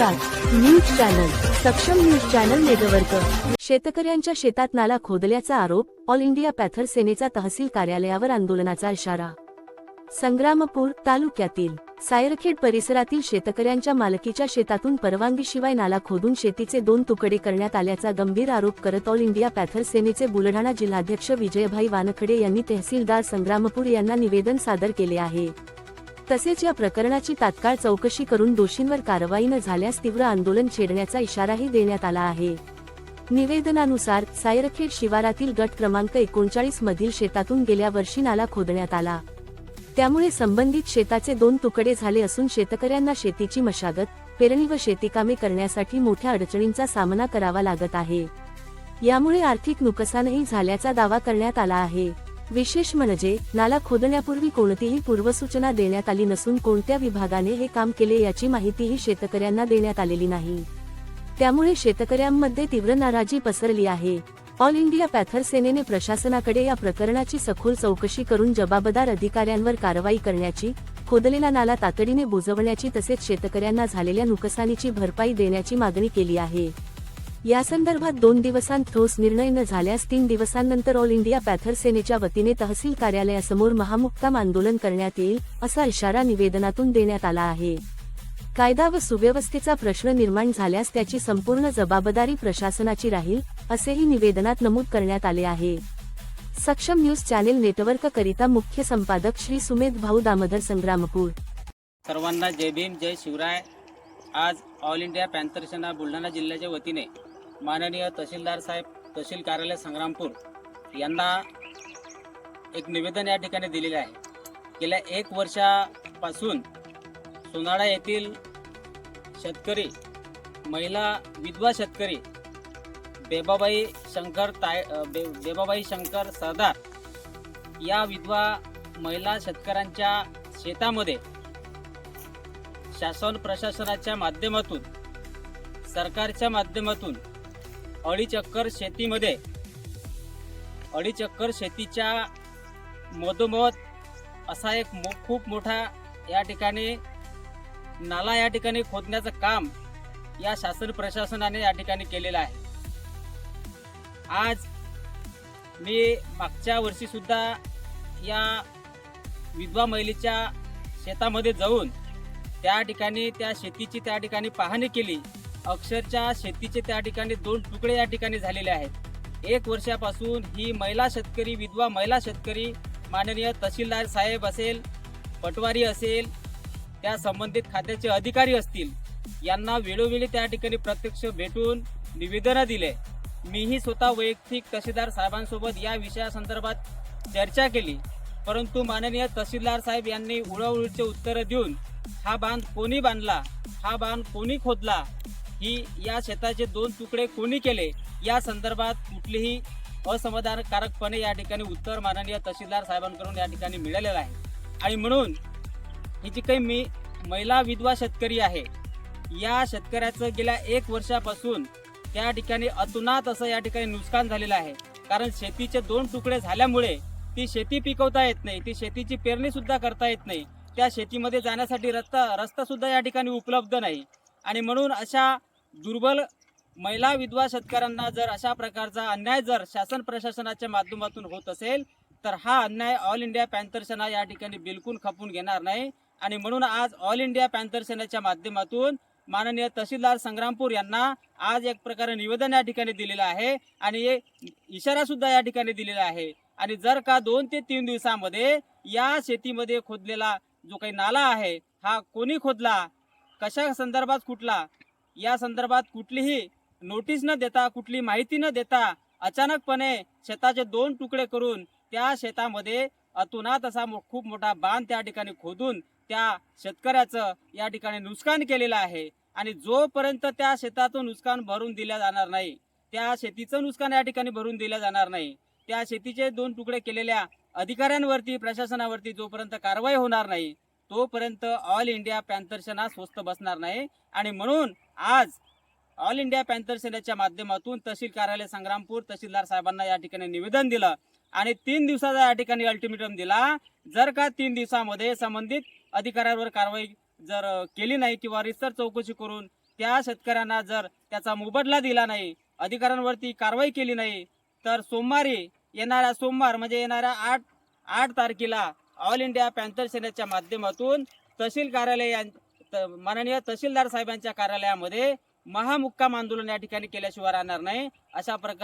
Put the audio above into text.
नमस्कार, news channel सक्षम news channel network. शेतकऱ्यांच्या शेतात नाला खोदल्याचा आरोप, ऑल इंडिया पॅथर सेनेचा तहसील कार्यालयावर आंदोलनाचा इशारा। संग्रामपूर तालुक्यातील सायरखेड परिसरातील शेतकऱ्यांच्या मालकीच्या शेतातून परवानगीशिवाय नाला खोदून शेतीचे 2 तुकडे करण्यात आल्याचा गंभीर आरोप करत ऑल इंडिया पॅथर सेनेचे बुलढाणा जिल्हाध्यक्ष विजयभाई वानखडे यांनी तहसीलदार संग्रामपूर यांना निवेदन सादर केले आहे। तसेच या प्रकरणाची तात्काळ चौकशी करून दोषींवर कारवाई न झाल्यास तीव्र आंदोलन छेडण्याचा इशाराही देण्यात आला आहे। निवेदनानुसार सायरखेड शिवारातील गट क्रमांक 39 मधील शेतातून गेल्या वर्षी नाला खोदण्यात आला, त्यामुळे संबंधित शेताचे 2 तुकडे झाले असून शेतकऱ्यांना शेतीची मशागत, पेरणी व शेतीकामे करण्यासाठी मोठ्या अडचणींचा सामना करावा लागत आहे। यामुळे आर्थिक नुकसानही झाल्याचा दावा करण्यात आला आहे। विशेष म्हणजे नाला खोदण्यापूर्वी कोणतीही पूर्वसूचना देण्यात आली नसून कोणत्या विभागाने हे काम केले याची माहितीही शेतकऱ्यांना देण्यात आलेली नाही। त्यामुळे शेतकऱ्यांमध्ये तीव्र नाराजी पसरली आहे। ऑल इंडिया पॅथर सेनेने प्रशासनाकडे या प्रकरणाची सखोल चौकशी करून जबाबदार अधिकाऱ्यांवर कारवाई करण्याची, खोदलेला नाला तातडीने बुजवण्याची तसेच शेतकऱ्यांना झालेल्या नुकसानीची भरपाई देण्याची मागणी केली आहे। यासंदर्भात 2 दिवसांत ठोस निर्णय न झाल्यास 3 दिवसांनंतर ऑल इंडिया पॅथर सेनेच्या वतीने तहसील कार्यालयासमोर महामुक्काम आंदोलन करण्यात येईल, असा इशारा निवेदनातून देण्यात आला आहे। कायदा व सुव्यवस्थेचा प्रश्न निर्माण झाल्यास त्याची संपूर्ण जबाबदारी प्रशासनाची राहील, असेही निवेदनात नमूद करण्यात आले आहे। सक्षम न्यूज चॅनेल नेटवर्क करिता मुख्य संपादक श्री सुमेध भाऊ दामोदर, संग्रामपूर। सर्वांना जय भीम, जय शिवराय। आज ऑल इंडिया पॅथर सेना बुलढाणा जिल्ह्याच्या वतीने माननीय तहसीलदार साहेब, तहसील कार्यालय संग्रामपूर यांना एक निवेदन या ठिकाणी दिलेले आहे। गेल्या 1 वर्षापासून सोनाळा येथील शेतकरी, महिला विधवा शेतकरी बेबाबाई शंकर सरदार या विधवा महिला शेतकऱ्यांच्या शेतामध्ये शासन प्रशासनाच्या माध्यमातून, सरकारच्या माध्यमातून 2.5 एकर शेतीमध्ये 2.5 एकर शेतीच्या मधोमध असा एक खूप मोठा या ठिकाणी नाला या ठिकाणी खोदण्याचं काम या शासन प्रशासनाने या ठिकाणी केलेलं आहे। आज मी मागच्या वर्षी सुद्धा या विधवा महिलेच्या शेतामध्ये जाऊन त्या ठिकाणी त्या शेतीची त्या ठिकाणी पाहणी केली। अक्षरशः शेतीचे त्या ठिकाणी 2 तुकडे या ठिकाणी झालेले आहेत। 1 वर्षापासून ही महिला शेतकरी, विधवा महिला शेतकरी माननीय तहसीलदार साहेब असेल, पटवारी असेल, त्या संबंधित खात्याचे अधिकारी असतील, यांना वेळोवेळी त्या ठिकाणी प्रत्यक्ष भेटून निवेदन दिले। मीही स्वतः वैयक्तिक तहसीलदार साहेबांसोबत या विषयासंदर्भात चर्चा केली, परंतु माननीय तहसीलदार साहेब यांनी उडवाउडवीचे उत्तर देऊन हा बांध कोणी बांधला, हा बांध कोणी खोदला, ही या शेताचे 2 तुकडे कोणी केले, या संदर्भात कुठलीही असमाधानकारकपणे या ठिकाणी उत्तर माननीय तहसीलदार साहेबांकडून या ठिकाणी मिळालेलं आहे। आणि म्हणून ही जी काही महिला विधवा शेतकरी आहे, या शेतकऱ्याचं गेल्या 1 वर्षापासून त्या ठिकाणी अतुनात असं या ठिकाणी नुकसान झालेलं आहे। कारण शेतीचे 2 तुकडे झाल्यामुळे ती शेती पिकवता येत नाही, ती शेतीची पेरणी सुद्धा करता येत नाही, त्या शेतीमध्ये जाण्यासाठी रस्ता सुद्धा या ठिकाणी उपलब्ध नाही। आणि म्हणून अशा दुर्बल महिला विधवा शेतकऱ्यांना जर अशा प्रकारचा अन्याय जर शासन प्रशासनाच्या माध्यमातून होत असेल, तर हा अन्याय ऑल इंडिया पॅथर सेना या ठिकाणी बिलकुल खपून घेणार नाही। आणि म्हणून आज ऑल इंडिया पॅथर सेनेच्या माध्यमातून माननीय तहसीलदार संग्रामपूर यांना आज एक प्रकारे निवेदन या ठिकाणी दिलेलं आहे आणि इशारा सुद्धा या ठिकाणी दिलेला आहे। आणि जर का 2 ते 3 दिवसामध्ये या शेतीमध्ये खोदलेला जो काही नाला आहे, हा कोणी खोदला, कशा संदर्भात कुठला, या संदर्भात कुठलीही नोटीस न देता, कुठली माहिती न देता अचानकपणे शेताचे 2 तुकडे करून त्या शेतामध्ये अतुनात असा खूप मोठा बांध त्या ठिकाणी खोदून त्या शेतकऱ्याचं या ठिकाणी नुकसान केलेलं आहे। आणि जोपर्यंत त्या शेतातून नुकसान भरून दिल्या जाणार नाही, त्या शेतीचं नुकसान या ठिकाणी भरून दिलं जाणार नाही, त्या शेतीचे 2 तुकडे केलेल्या अधिकाऱ्यांवरती, प्रशासनावरती जोपर्यंत कारवाई होणार नाही, तोपर्यंत ऑल इंडिया पॅथर सेना स्वस्थ बसणार नाही। आणि म्हणून आज ऑल इंडिया पॅथर सेनेच्या माध्यमातून तहसील कार्यालय संग्रामपूर तहसीलदार साहेबांना या ठिकाणी निवेदन दिलं आणि 3 दिवसाचा या ठिकाणी अल्टिमेटम दिला। जर का 3 दिवसामध्ये संबंधित अधिकाऱ्यांवर कारवाई जर केली नाही किंवा रिसर्च चौकशी करून त्या शेतकऱ्यांना जर त्याचा मोबदला दिला नाही, अधिकाऱ्यांवरती कारवाई केली नाही, तर सोमवारी येणाऱ्या सोमवार म्हणजे येणाऱ्या 8 तारखेला ऑल इंडिया पॅन्थर सेनेच्या माध्यमातून तहसील कार्यालय माननीय तहसीलदार साहेबांच्या कार्यालयामध्ये महामुक्काम आंदोलन या ठिकाणी केल्याशिवाय राहणार नाही. अशा प्रकारे